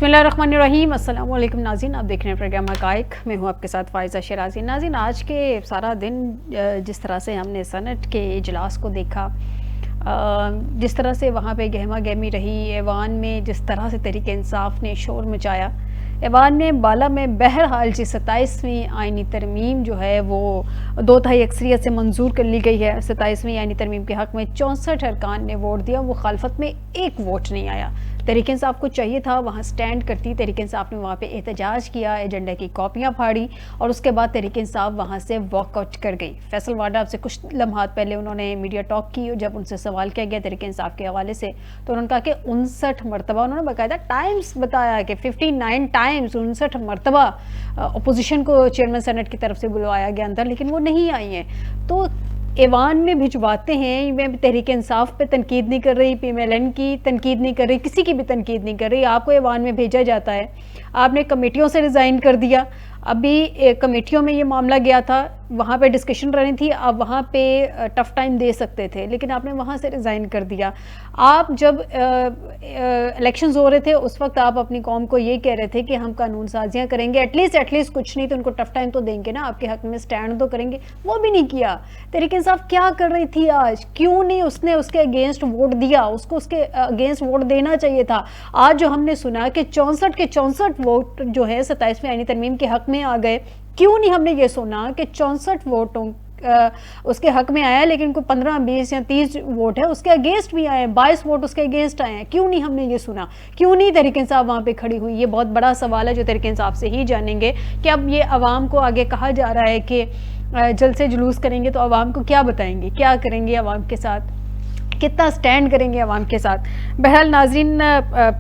बिस्मिल्लाहिर्रहमानिर्रहीम। अस्सलाम वालेकुम नाज़रीन, आप देख रहे हैं प्रोग्राम हक़ाइक़। मैं हूँ आपके साथ फ़ाइज़ा शिराज़ी। नाज़रीन, आज के सारा दिन जिस तरह से हमने सेनेट के इजलास को देखा, जिस तरह से वहाँ पे गहमा गहमी रही, ऐवान में जिस तरह से तहरीक इंसाफ ने शोर मचाया, ऐवान में बाला में बहरहाल जी 27वीं आइनी तरमीम जो है वो 2 तिहाई अक्सरियत से मंजूर कर ली गई है। 27वीं आइनी तरमीम के हक़ में 64 अरकान ने वोट दिया, मुखालफत में एक वोट नहीं आया। तहरीक इंसाफ को चाहिए था वहाँ स्टैंड करती, तहरीक इंसाफ ने वहाँ पे एहतजाज किया, एजेंडा की कॉपियाँ फाड़ी और उसके बाद तहरीक इंसाफ वहाँ से वॉकआउट कर गई। फैसल वाडा से कुछ लम्हात पहले उन्होंने मीडिया टॉक की, जब उनसे सवाल किया गया तहरीक इंसाफ के हवाले से तो उन्होंने कहा कि 59 मरतबा, उन्होंने बाकायदा टाइम्स बताया कि 59 टाइम्स 59 मरतबा अपोजिशन को चेयरमैन सेनेट की तरफ से बुलवाया गया अंदर, लेकिन वो नहीं आई हैं। तो ऐवान में भिजवाते हैं। मैं तहरीक इंसाफ पे तनकीद नहीं कर रही, PMLN की तनकीद नहीं कर रही, किसी की भी तनकीद नहीं कर रही। आपको ऐवान में भेजा जाता है, आपने कमेटियों से रिज़ाइन कर दिया। अभी कमेटियों में ये मामला गया था, वहाँ पे डिस्कशन रहनी थी, आप वहाँ पे टफ़ टाइम दे सकते थे, लेकिन आपने वहाँ से रिज़ाइन कर दिया। आप जब इलेक्शंस हो रहे थे उस वक्त आप अपनी कौम को ये कह रहे थे कि हम कानून साजियाँ करेंगे, एटलीस्ट कुछ नहीं तो उनको टफ़ टाइम तो देंगे ना, आपके हक़ में स्टैंड तो करेंगे। वो भी नहीं किया। तहरीक इंसाफ क्या कर रही थी आज? क्यों नहीं उसने उसके अगेंस्ट वोट दिया? उसको उसके अगेंस्ट वोट देना चाहिए था। आज जो हमने सुना कि 64 के 64 वोट जो है 27वीं आईनी तरमीम के हक़ में आ गए, क्यों नहीं हमने ये सुना कि 64 वोटों उसके हक में आया, लेकिन कोई 15, 20 या 30 वोट है उसके अगेंस्ट भी आए, 22 वोट उसके अगेंस्ट आए हैं? क्यों नहीं हमने ये सुना? क्यों नहीं तहरीक इंसाफ वहाँ पे खड़ी हुई? ये बहुत बड़ा सवाल है जो तहरीक इंसाफ से ही जानेंगे कि अब ये अवाम को आगे कहा जा रहा है कि जल्द से जुलूस करेंगे, तो अवाम को क्या बताएंगे, क्या करेंगे अवाम के साथ, कितना स्टैंड करेंगे अवाम के साथ? बहरहाल नाज़रीन,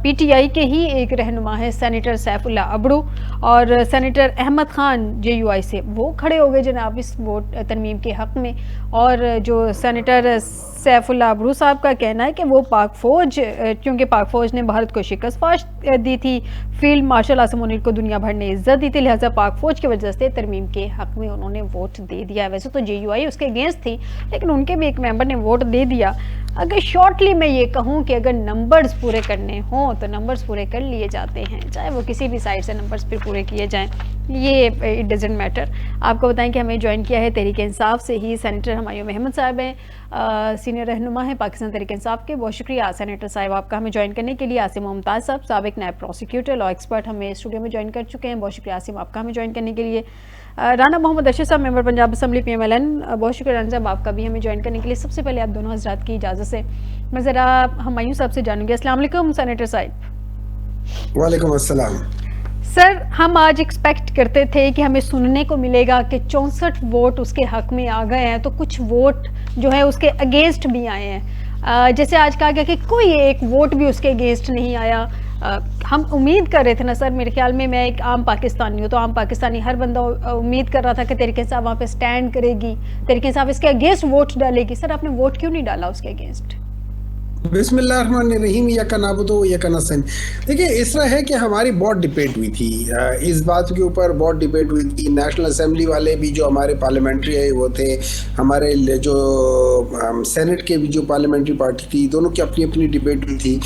PTI के ही एक रहनुमा है सेनेटर सैफुल्ला अबड़ू और सेनेटर अहमद ख़ान JUI से, वो खड़े हो गए जनाब इस वोट तरमीम के हक़ में। और जो सेनेटर सैफुल्ला अबड़ू साहब का कहना है कि वो पाक फ़ौज, क्योंकि पाक फ़ौज ने भारत को शिकस्त पाश दी थी, फील्ड मार्शल आसिम मुनीर को दुनिया भर ने इज्जत दी थी, लिहाजा पाक फ़ौज की वजह से तरमीम के हक़ में उन्होंने वोट दे दिया। वैसे तो JUI उसके अगेंस्ट थी, लेकिन उनके भी एक मेंबर ने वोट दे दिया। अगर शॉर्टली मैं ये कहूँ कि अगर नंबर्स पूरे करने हों तो नंबर्स पूरे कर लिए जाते हैं, चाहे वो किसी भी साइड से नंबर्स पे पूरे किए जाएं, ये इट डजेंट मैटर। आपको बताएं कि हमें ज्वाइन किया है तहरीक इंसाफ से ही सेनेटर हुमायूं अहमद साहब हैं, सीनियर रहनुमा है पाकिस्तान तहरीक इंसाफ के। बहुत शुक्रिया सेनेटर साहब आपका हमें ज्वाइन करने के लिए। आसिम मुमताज़ साहब, साबिक नायब प्रोसिक्यूटर, लॉ एक्सपर्ट, हमें स्टूडियो में ज्वाइन कर चुके हैं। बहुत शुक्रिया आसिम आपका हमें ज्वाइन करने के लिए। राना मोहम्मद अरशद साहब, मेंबर पंजाब असम्बली PMLN, बहुत शुक्रिया राना साहब आपका भी हमें ज्वाइन करने के लिए। सबसे पहले आप दोनों हजरात की इजाज़त से मैं ज़रा हुमायूं साहब से जानूंगी। अस्सलाम वालेकुम सेनेटर साहब। वालेकुम अस्सलाम। सर, हम आज एक्सपेक्ट करते थे कि हमें सुनने को मिलेगा कि 64 वोट उसके हक़ में आ गए हैं, तो कुछ वोट जो है उसके अगेंस्ट भी आए हैं। जैसे आज कहा गया कि कोई एक वोट भी उसके अगेंस्ट नहीं आया। हम उम्मीद कर रहे थे ना सर, मेरे ख्याल में, मैं एक आम पाकिस्तानी हूँ तो आम पाकिस्तानी हर बंदा उम्मीद कर रहा था कि तहरीक इंसाफ वहाँ पे स्टैंड करेगी, तहरीक इंसाफ इसके अगेंस्ट वोट डालेगी। सर, आपने वोट क्यों नहीं डाला उसके अगेंस्ट? बिस्मिल्लाहिर्रहमानिर्रहीम, या कनाबुदो या कनस्तईन। देखिए, इस तरह है कि हमारी बहुत डिबेट हुई थी, इस बात के ऊपर बहुत डिबेट हुई थी। नेशनल असेंबली वाले भी जो हमारे पार्लियामेंट्री है वो थे, हमारे जो सेनेट के भी जो पार्लियामेंट्री पार्टी थी, दोनों की अपनी अपनी डिबेट हुई थी।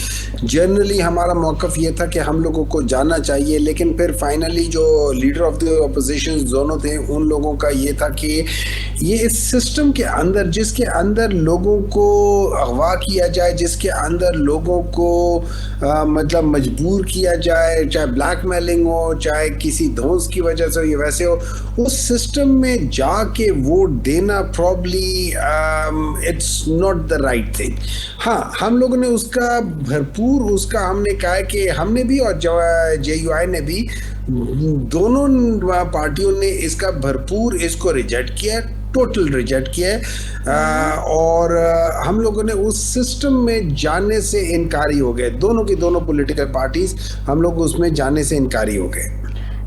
जनरली हमारा मौक़िफ़ ये था कि हम लोगों को जाना चाहिए, लेकिन फिर फाइनली जो लीडर ऑफ द अपोजिशन दोनों थे, उन लोगों का ये था कि ये इस सिस्टम के अंदर, जिसके अंदर लोगों को अगवा किया जाए, जिसके अंदर लोगों को मतलब मजबूर किया जाए, चाहे ब्लैकमेलिंग हो, चाहे किसी धौंस की वजह से हो या वैसे हो, उस सिस्टम में जाके वोट देना probably it's not the right thing. हाँ, हम लोगों ने उसका भरपूर, उसका हमने कहा कि हमने भी और JUI ने भी, दोनों पार्टियों ने इसका भरपूर इसको रिजेक्ट किया, टोटल रिजेक्ट किया है। और हम लोगों ने उस सिस्टम में जाने से इनकारी हो गए, दोनों की दोनों पॉलिटिकल पार्टीज, हम लोग उसमें जाने से इनकारी हो गए।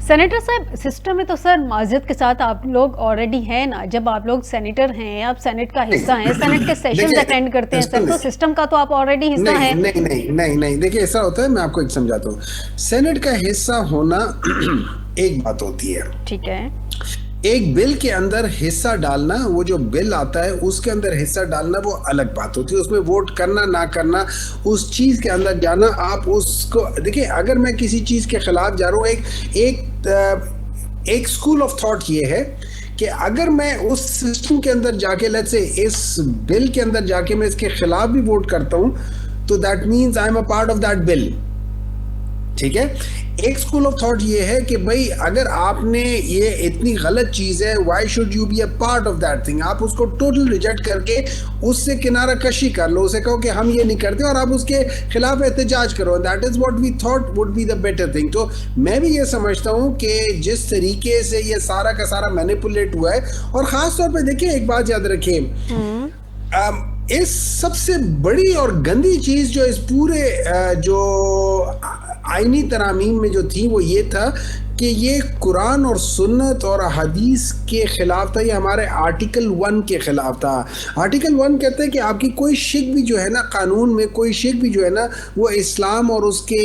सेनेटर साहब, सिस्टम में तो सर माजिद के साथ आप लोग ऑलरेडी हैं ना, जब आप लोग सेनेटर हैं, आप सेनेट का हिस्सा हैं, सेनेट के सेशंस अटेंड करते हैं सर, तो सिस्टम का तो आप ऑलरेडी हिस्सा हैं। नहीं, देखिए ऐसा होता है, मैं आपको एक समझाता हूँ। सेनेट का हिस्सा होना एक बात होती है, ठीक है, एक बिल के अंदर हिस्सा डालना, वो जो बिल आता है उसके अंदर हिस्सा डालना वो अलग बात होती है, उसमें वोट करना ना करना, उस चीज़ के अंदर जाना, आप उसको देखिए। अगर मैं किसी चीज़ के खिलाफ जा रहा हूँ, एक स्कूल ऑफ थॉट ये है कि अगर मैं उस सिस्टम के अंदर जाके, लेट्स से इस बिल के अंदर जाके मैं इसके खिलाफ भी वोट करता हूँ, तो that means I am a part of that bill. ठीक है। एक स्कूल ऑफ थॉट ये है कि भाई अगर आपने ये इतनी गलत चीज है, why should you be a part of that thing, आप उसको टोटल रिजेक्ट करके उससे किनारा कशी कर लो, उसे कहो कि हम ये नहीं करते और आप उसके खिलाफ एहतजाज करो। That is what we thought would be the better thing. तो मैं भी ये समझता हूँ कि जिस तरीके से ये सारा का सारा मैनिपुलेट हुआ है, और खास तौर पर देखिए एक बात याद रखिए, इस सबसे बड़ी और गंदी चीज जो इस पूरे जो आईनी तरामीम में जो थी वो ये था कि ये कुरान और सुन्नत और हदीस के खिलाफ था, ये हमारे आर्टिकल 1 के खिलाफ था। आर्टिकल 1 कहते हैं कि आपकी कोई शिक भी जो है ना, कानून में कोई शिक भी जो है ना, वो इस्लाम और उसके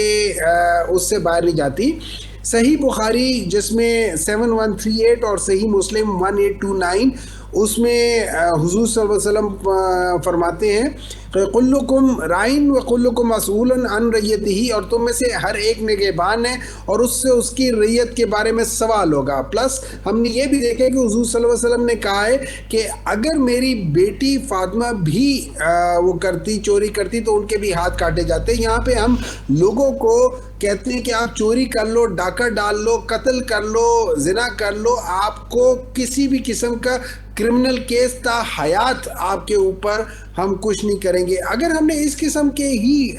उससे बाहर नहीं जाती। सही बुखारी जिसमें 7138 और सही मुस्लिम 1829, उसमें हुजूर सल्लल्लाहु अलैहि वसल्लम फरमाते हैं कुल्लुकुम राइन व कुल्लुकुम मसऊलन अन रय्यतिही, और तुम में से हर एक निगहबान है और उससे उसकी रैयत के बारे में सवाल होगा। प्लस हमने ये भी देखा कि हुजूर सल्लल्लाहु अलैहि वसल्लम ने कहा है कि अगर मेरी बेटी फातिमा भी वो करती, चोरी करती, तो उनके भी हाथ काटे जाते। यहाँ पे हम लोगों को कहते हैं कि आप चोरी कर लो, डाका डाल लो, कत्ल कर लो, जिना कर लो, आपको किसी भी किस्म का क्रिमिनल केस ता हयात आपके ऊपर हम कुछ नहीं करेंगे। अगर हमने इस किस्म के ही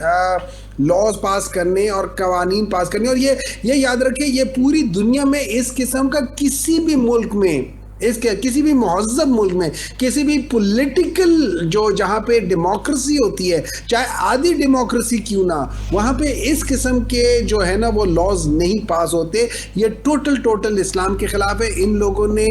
लॉज पास करने और कवानीन पास करने, और ये याद रखें, ये पूरी दुनिया में इस किस्म का किसी भी मुल्क में, इसके किसी भी महज़ब मुल्क में, किसी भी पॉलिटिकल जो जहाँ पे डेमोक्रेसी होती है, चाहे आधी डेमोक्रेसी क्यों ना, वहाँ पे इस किस्म के जो है ना वो लॉज नहीं पास होते। ये टोटल इस्लाम के खिलाफ है। इन लोगों ने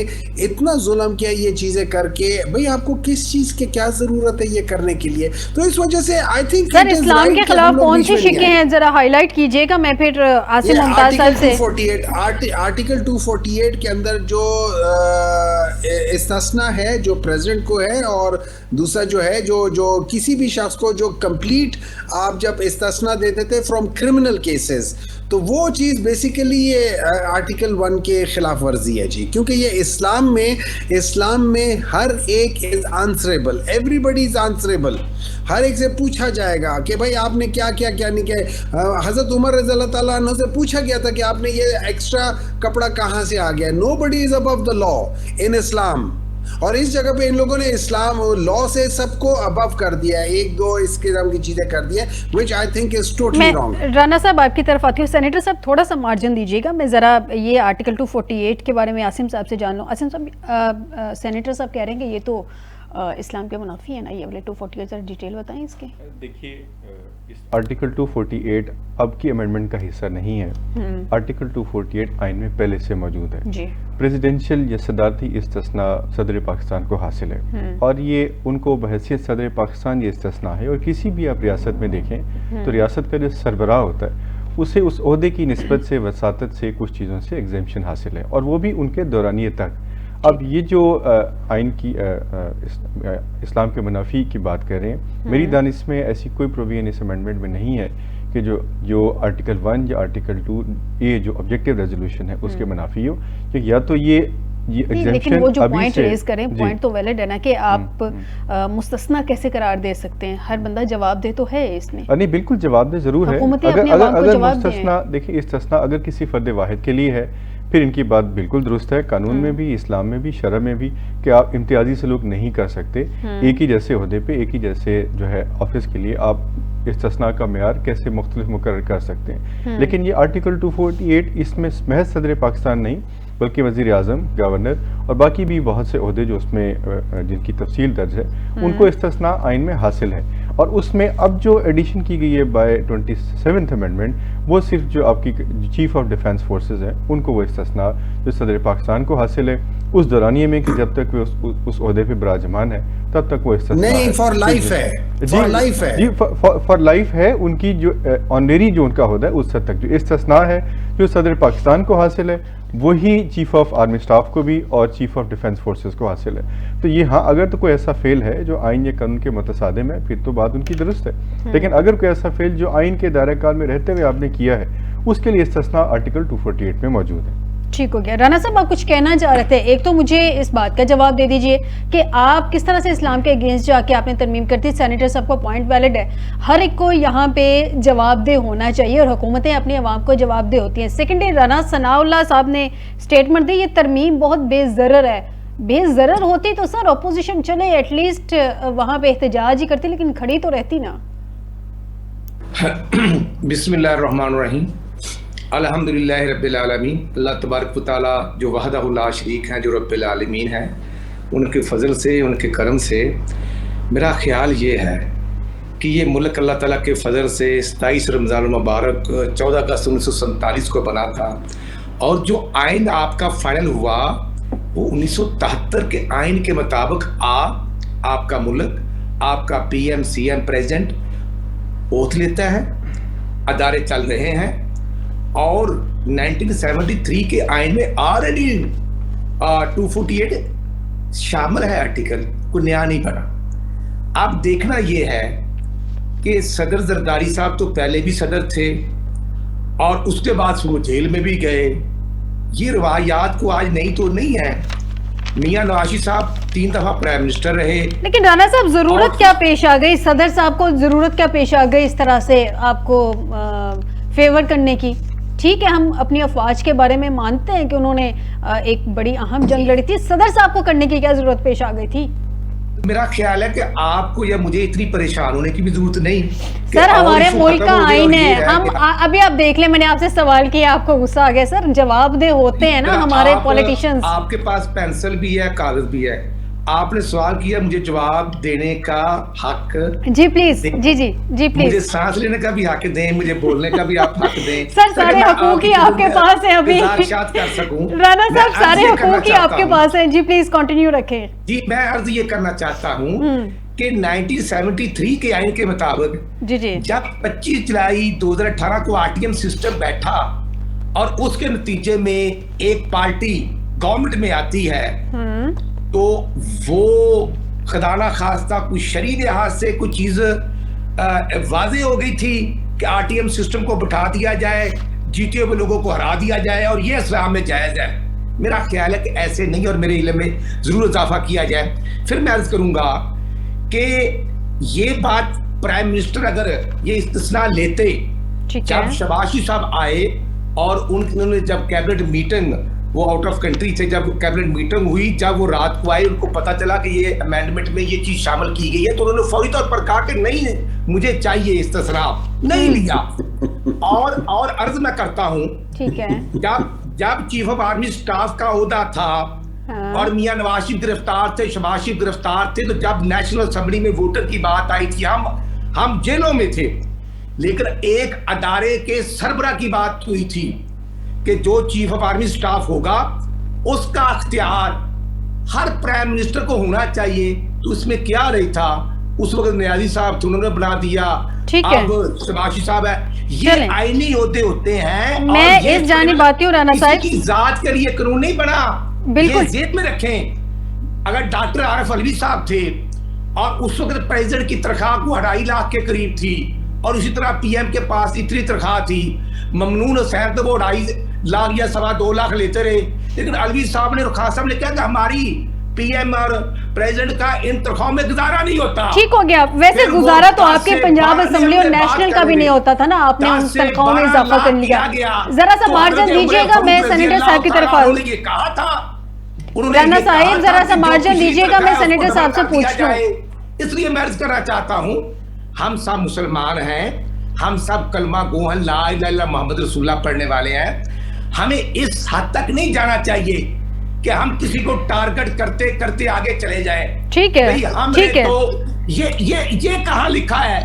इतना जुल्म किया ये चीज़ें करके, भाई आपको किस चीज़ की क्या ज़रूरत है ये करने के लिए। तो इस वजह से आई थिंक सर इस्लाम के खिलाफ कौन सी शिकें हैं, जरा हाईलाइट कीजिएगा। मैं फिर आसिम मुमताज साहब से आर्टिकल 248 के अंदर जो इस्तिस्ना है जो प्रेसिडेंट को है, और दूसरा जो है जो किसी भी शख्स को जो कंप्लीट आप जब इस्तिस्ना देते थे फ्रॉम क्रिमिनल केसेस, तो वो चीज़ बेसिकली ये आर्टिकल 1 के खिलाफ वर्जी है जी। क्योंकि ये इस्लाम में हर एक is answerable, everybody is answerable. हर एक से पूछा जाएगा कि भाई आपने क्या किया क्या नहीं किया। हज़रत उमर रज़ी अल्लाह ताला अन्हु से पूछा गया था कि आपने ये एक्स्ट्रा कपड़ा कहाँ से आ गया। Nobody is above the law in Islam, और इस जगह पे इन लोगों ने इस्लाम लॉ से सबको अबव कर दिया है, एक दो इस किस्म की चीजें कर दी है, which I think is totally wrong. Rana साहब आपकी तरफ आती हूँ। सेनेटर साहब थोड़ा सा मार्जिन दीजिएगा, मैं ज़रा ये आर्टिकल 248 के बारे में आसिम साहब से जान लूँ। आसिम साहब, सेनेटर साहब कह रहे हैं कि ये तो इस्लाम के मुनाफी है ना, ये वाले 248, जरा डिटेल बताएं इसके। देखिए, इस आर्टिकल 248 अब की अमेंडमेंट का हिस्सा नहीं है। आर्टिकल 248 आइन में पहले से मौजूद है जी। प्रेसिडेंशियल या सदारती इस्तिस्ना सदर पाकिस्तान को हासिल है, और ये उनको बहैसियत सदर पाकिस्तान ये इस्तिस्ना है। और किसी भी आप रियासत में देखें तो रियासत का जो सरबराह होता है उसे उस ओहदे की निस्बत से, वसातत से, कुछ चीज़ों से एग्जेम्पशन हासिल है, और वो भी उनके दौरानिए तक। अब ये जो आइन की इस्लाम के मुनाफी की बात कर रहे हैं, मेरी दानिश में ऐसी कोई प्रोविजन इस अमेंडमेंट में नहीं है कि जो आर्टिकल 1 या आर्टिकल 2 ये जो ऑब्जेक्टिव रेजोल्यूशन है उसके मुनाफी हो, कि या तो ये लेकिन वो जो पॉइंट रेज करें, पॉइंट तो वैलिड है ना कि आप मुस्तस्ना कैसे करार दे सकते हैं। हर बंदा जवाब दे तो है इसमें। नहीं, बिल्कुल जवाब दे जरूर है। अगर मुस्तस्ना, देखिए इस्तिस्ना अगर किसी फर्द वाहिद के लिए है, फिर इनकी बात बिल्कुल दुरुस्त है, कानून में भी, इस्लाम में भी, शरअ में भी, कि आप इम्तियाजी सलूक नहीं कर सकते। एक ही जैसे ओहदे पे, एक ही जैसे जो है ऑफिस के लिए आप इस्तिस्ना का मेयार कैसे मुख्तलिफ मुकर्रर कर सकते हैं। लेकिन ये आर्टिकल 248 इसमें महज सदर पाकिस्तान नहीं बल्कि वज़ीर आज़म, गवर्नर और बाकी भी बहुत से ओहदे जो उसमें जिनकी तफसील दर्ज है उनको इस्तिस्ना आइन में हासिल है। और उसमें अब जो एडिशन की गई है बाय 27th अमेंडमेंट, वो सिर्फ जो आपकी चीफ ऑफ डिफेंस फोर्सेस हैं उनको वो इस्तिस्ना जो सदर पाकिस्तान को हासिल है उस दौरानिए में, कि जब तक वे उस ओहदे पे बिराजमान है तब तक वो इस्तिस्ना नहीं, फॉर लाइफ है, फॉर लाइफ है जी, फॉर लाइफ है। उनकी जो ऑनरेरी जो उनका होता है उस हद तक जो इस्तिस्ना है जो सदर पाकिस्तान को हासिल है वही चीफ ऑफ आर्मी स्टाफ को भी और चीफ ऑफ डिफेंस फोर्सेस को हासिल है। तो ये हाँ, अगर तो कोई ऐसा फेल है जो आइन या कानून के मुतसादिम है फिर तो बात उनकी दुरुस्त है, लेकिन अगर कोई ऐसा फेल जो आइन के दायरे कार में रहते हुए आपने किया है उसके लिए इस्तिस्ना आर्टिकल 248 में मौजूद है। ठीक हो गया। राना साहब, आप कुछ कहना चाह रहे थे, एक तो मुझे इस बात का जवाब दे दीजिए कि आप किस तरह से इस्लाम के अगेंस्ट जाके आपने तरमीम कर दी। सेनेटर साहब का पॉइंट वैलिड है, हर एक को यहाँ पे जवाबदेह होना चाहिए और हुकूमतें अपनी आवाम को जवाबदेह होती हैं। सेकेंडली, राना सनाउल्लाह साहब ने स्टेटमेंट दी ये तरमीम बहुत बेज़रर है। बेज़रर होती तो सर अपोजिशन चले एटलीस्ट वहाँ पे एहतजाज ही करती, लेकिन खड़ी तो रहती ना। बिस्मिल्लाहिर्रहमानिर्रहीम, अल्हम्दुलिल्लाह रब्बिल आलमीन। अल्लाह तबारक व तआला जो वहदहु ला शरीक हैं, जो रब्बिल आलमीन हैं, उनके फ़ज़ल से, उनके करम से मेरा ख़्याल ये है कि ये मुल्क अल्लाह ताला के फ़ज़ल से 27 रमज़ान मुबारक 14 अगस्त 1947 को बना था, और जो आइन आपका फ़ाइनल हुआ वो 1973 के आइन के मुताबिक आपका मुल्क, आपका PM CM प्रेसिडेंट ओथ लेता है, अदारे चल रहे हैं, और 1973 के आइन में ऑलरेडी 248 शामिल है आर्टिकल, कोई नया नहीं बना। अब देखना ये है कि सदर जरदारी साहब तो पहले भी सदर थे और उसके बाद वो जेल में भी गए। ये रवायात को आज नहीं तो नहीं है। मियां नवाशी साहब 3 दफा प्राइम मिनिस्टर रहे। लेकिन राना साहब, जरूरत क्या पेश आ गई, सदर साहब को जरूरत क्या पेश आ गई इस तरह से आपको फेवर करने की? ठीक है, हम अपनी अफवाज के बारे में मानते हैं कि उन्होंने एक बड़ी अहम जंग लड़ी थी, सदर साहब को करने की क्या जरूरत पेश आ गई थी? मेरा ख्याल है कि आपको या मुझे इतनी परेशान होने की भी जरूरत नहीं। सर, हमारे मुल्क का आइन है, हम अभी आप देख लें, मैंने आपसे सवाल किया, आपको गुस्सा आ गया। सर, जवाबदेह होते हैं ना हमारे पॉलिटिशियंस। आपके पास पेंसिल भी है, कागज भी है, आपने सवाल किया, मुझे जवाब देने का हक। जी प्लीज, जी प्लीज। मुझे सांस लेने का भी हक दें, मुझे बोलने का भी आप हक दें। सर, सारे हकूक ही आपके पास है अभी। कर सकूं राना साहब, सारे हकूक ही आपके पास है। जी प्लीज कंटिन्यू रखें। जी, मैं अर्ज ये करना चाहता हूँ कि 1973 के आइन के मुताबिक जी जब 25 जुलाई 2018 को RTM सिस्टम बैठा और उसके नतीजे में एक पार्टी गवर्नमेंट में आती है, तो वो खदाना खास्ता कुछ शरीर लिहाज से कुछ चीज वाज़े हो गई थी कि RTM सिस्टम को बिठा दिया जाए, GTO के लोगों को हरा दिया जाए और ये इस्लाम में जायज़ है। मेरा ख्याल है कि ऐसे नहीं, और मेरे इल्म में जरूर इजाफा किया जाए। फिर मैं अर्ज करूंगा कि ये बात प्राइम मिनिस्टर अगर ये इस्तिस्ना लेते, जब शबाशी साहब आए और उन्होंने जब कैबिनेट मीटिंग, वो आउट ऑफ कंट्री थे, जब कैबिनेट मीटिंग हुई, जब वो रात को आए, उनको पता चला कि ये अमेंडमेंट में ये चीज शामिल की गई है, तो उन्होंने फौरी तौर पर कहा कि नहीं, मुझे चाहिए इस्तिस्ना, नहीं लिया। और अर्ज मैं करता हूँ, ठीक है, जब चीफ ऑफ आर्मी स्टाफ का ओहदा था और मियां नवाज शरीफ गिरफ्तार थे, शहबाज शरीफ गिरफ्तार थे, तो जब नेशनल असेंबली में वोटर की बात आई थी, हम जेलों में थे, लेकिन एक अदारे के सरबरा की बात हुई थी कि जो चीफ ऑफ आर्मी स्टाफ होगा उसका अख्तियार हर प्राइम मिनिस्टर को होना चाहिए। तो उसमें क्या रही था, उस वक्त नियाजी साहब थे, उन्होंने बना दिया, अब शबाशी साहब है। ये आईनी होते हैं। मैं इस जानिब आती हूँ राना साहब, की जात के लिए कानून नहीं बना, बिल्कुल जेब में रखें। अगर डॉक्टर आरिफ अलवी साहब थे और उस वक्त प्रेसिडेंट की तनख्वाह को 2.5 लाख के करीब थी, और उसी तरह PM के पास इतनी तनख्वाह थी, ममनून हुसैन तो वो 2.5 लाख या 2.25 लाख लेते रहे, लेकिन अलवी साहब ने और खान साहब ने कहा कि हमारी PM और प्रेसिडेंट का इन तनख्वाह में गुजारा नहीं होता। ठीक हो गया, वैसे गुजारा तो आपके पंजाब असेंबली और नेशनल का भी नहीं होता था ना, आपने उन तनख्वाहों में इजाफा कर लिया। जरा सा मार्जिन दीजिएगा, मैं सेनेटर साहब की तरफ आऊँ। ये कहा था राना साहिब, जरा सा मार्जिन दीजिएगा, मैं सेनेटर साहब से पूछता हूँ। इसलिए मैं अर्ज करना चाहता हूँ, हम सब मुसलमान हैं, हम सब कलमा गो हैं, ला इलाहा इल्लल्लाह मुहम्मद रसूलुल्लाह पढ़ने वाले हैं। हमें इस हद तक नहीं जाना चाहिए कि हम किसी को टारगेट करते करते आगे चले जाएं। ठीक है, ठीक है। तो ये कहाँ लिखा है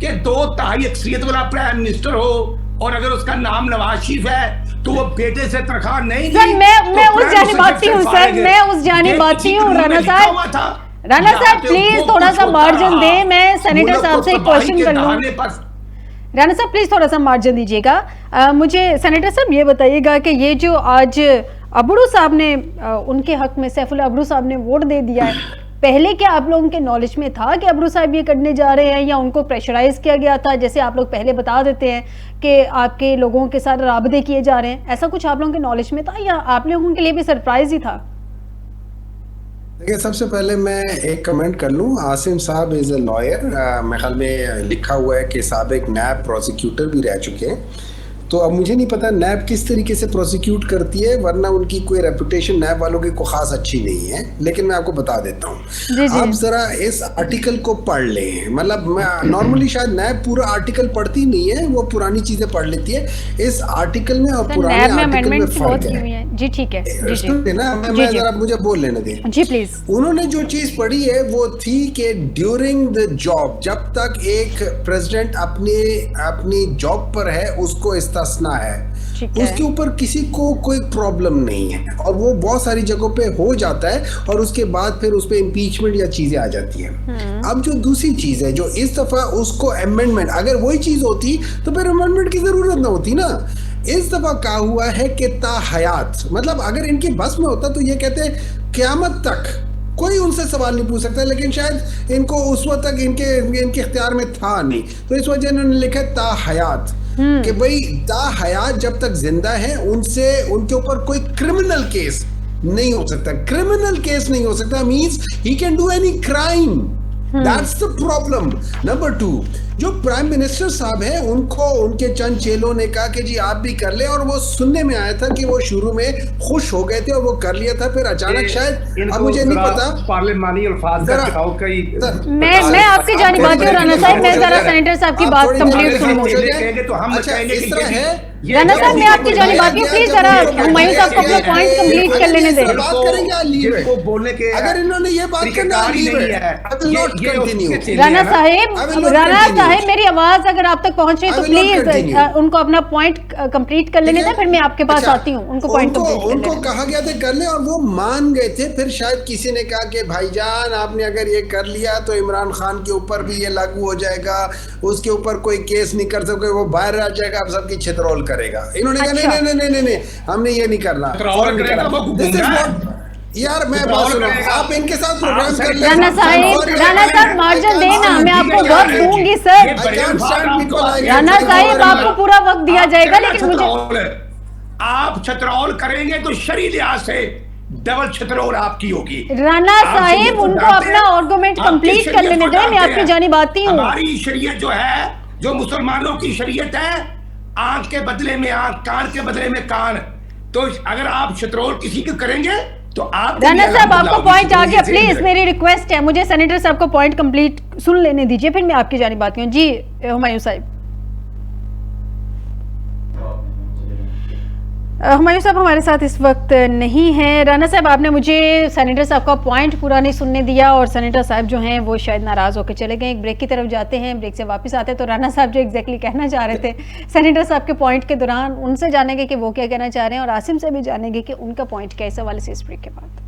कि 2/3 अक्सरियत वाला प्राइम मिनिस्टर हो, और अगर उसका नाम नवाज शरीफ है तो वो बेटे से तनख्वाह नहीं दी। सर, मैं उस जानिब आती हूँ, सर मैं उस जानिब आती हूँ। राना साहब प्लीज थोड़ा सा मार्जिन दे, मैं सेनेटर साहब से एक क्वेश्चन कर लूं। राणा साहब प्लीज थोड़ा सा मार्जिन दीजिएगा। मुझे सेनेटर साहब ये बताइएगा कि ये जो आज अबड़ू साहब ने उनके हक में सैफुल्लाह अबड़ू साहब ने वोट दे दिया है, पहले क्या आप लोगों के नॉलेज में था कि अबड़ू साहब ये करने जा रहे हैं, या उनको प्रेशराइज किया गया था, जैसे आप लोग पहले बता देते हैं कि आपके लोगों के साथ राबते किए जा रहे हैं, ऐसा कुछ आप लोगों के नॉलेज में था या आप लोगों के लिए भी सरप्राइज ही था? देखिए, सबसे पहले मैं एक कमेंट कर लूँ। आसिम साहब इज़ अ लॉयर, मेरे ख्याल में लिखा हुआ है कि साबिक नैब प्रोसिक्यूटर भी रह चुके हैं। तो अब मुझे नहीं पता नैब किस तरीके से प्रोसिक्यूट करती है, वरना उनकी कोई रेपुटेशन नैब वालों की कोई खास अच्छी नहीं है। लेकिन मैं आपको बता देता हूँ, आप जरा इस आर्टिकल को पढ़ लें। मतलब नॉर्मली शायद नैब पूरा आर्टिकल पढ़ती नहीं है, वो पुरानी चीजें पढ़ लेती है। इस आर्टिकल में और पुराने आर्टिकल में फर्क है। जी ठीक है, मैं जरा मुझे बोल लेने दें जी प्लीज। उन्होंने जो चीज पढ़ी है वो थी कि ड्यूरिंग द जॉब, जब तक एक प्रेसिडेंट अपनी जॉब पर है उसको इस्तना है, उसके ऊपर किसी को कोई प्रॉब्लम नहीं है, और वो बहुत सारी जगहों पे हो जाता है, और उसके बाद फिर उस पे इम्पीचमेंट या चीजें आ जाती हैं। अब जो दूसरी चीज है, जो इस दफा उसको अमेंडमेंट, अगर वही चीज होती तो फिर अमेंडमेंट की जरूरत ना होती ना। इस दफा क्या हुआ है कि ताहयात, मतलब अगर इनके बस में होता तो ये कहते हैं क़यामत तक कोई उनसे सवाल नहीं पूछ सकता, लेकिन शायद इनको उस वक्त तक इनके इख्तियार में था नहीं, तो इस वजह इन्होंने लिखा ताहयात कि भाई ताहयात जब तक जिंदा है उनके ऊपर कोई क्रिमिनल केस नहीं हो सकता। क्रिमिनल केस नहीं हो सकता means he can do any crime. That's the problem. Number 2, जो प्राइम मिनिस्टर साहब हैं उनको उनके चंद चेलों ने कहा कि जी आप भी कर ले, और वो सुनने में आया था कि वो शुरू में खुश हो गए थे और वो कर लिया था, फिर अचानक शायद, अब मुझे नहीं पता, पार्लियामानी अल्फाज का दिखाओ कई। मैं आपकी जानिबाती हूं राणा साहब, मैं जरा सेनेटर साहब की बात कंप्लीट सुन लूं। तो हम कहेंगे इस तरह है राणा साहब, मैं आपकी जानिबाती हूं, प्लीज जरा हुमायूं साहब को अपना पॉइंट कंप्लीट कर लेने दें। बात करेंगे को बोलने के, अगर इन्होंने ये बात करना राणा साहब मेरी आवाज अगर आप तक पहुंच रही है तो प्लीज उनको अपना पॉइंट कंप्लीट कर लेने दें, फिर मैं आपके पास आती हूँ। उनको कहा गया था कर ले और वो मान गए थे। फिर शायद किसी ने कहा कि भाईजान आपने अगर ये कर लिया तो इमरान खान के ऊपर भी ये लागू हो जाएगा, उसके ऊपर कोई केस नहीं कर सकोगे, वो बाहर आ जाएगा, आप सबकी छितरौल करेगा। इन्होंने कहा नहीं, हमने ये नहीं करना। यार मैं बात सुनो, आप इनके साथ प्रोग्राम कर लें। राणा साहब मार्जिन देना, मैं आपको वक्त दूंगी सर। राणा साहब आपको पूरा वक्त दिया जाएगा, लेकिन मुझे आप छतरौल करेंगे तो शरीय लिहाज से डबल छतरौल आपकी होगी। राणा साहब उनको अपना आर्गुमेंट कंप्लीट कर लेने दें, मैं आपकी जानिबाती हूँ। हमारी शरीयत जो है, जो मुसलमानों की शरीयत है, आंख के बदले में आंख, कान के बदले में कान। तो अगर आप छतरौल किसी को करेंगे तो आप, राणा साहब आपको पॉइंट आ गया, प्लीज मेरी रिक्वेस्ट है, मुझे सेनेटर साहब को पॉइंट कंप्लीट सुन लेने दीजिए, फिर मैं आपकी जानिबाती हूँ। जी हुमायूं साहब। हुमायूं साहब हमारे साथ इस वक्त नहीं है। राणा साहब आपने मुझे सेनेटर साहब का पॉइंट पूरा नहीं सुनने दिया, और सेनेटर साहब जो हैं वो शायद नाराज होकर चले गए। एक ब्रेक की तरफ जाते हैं, ब्रेक से वापस आते हैं तो राणा साहब जो एग्जैक्टली कहना चाह रहे थे सेनेटर साहब के पॉइंट के दौरान, उनसे जानेंगे कि वो क्या कहना चाह रहे हैं, और आसिम से भी जानेंगे कि उनका पॉइंट क्या है इस हवाले से इस ब्रेक के बाद।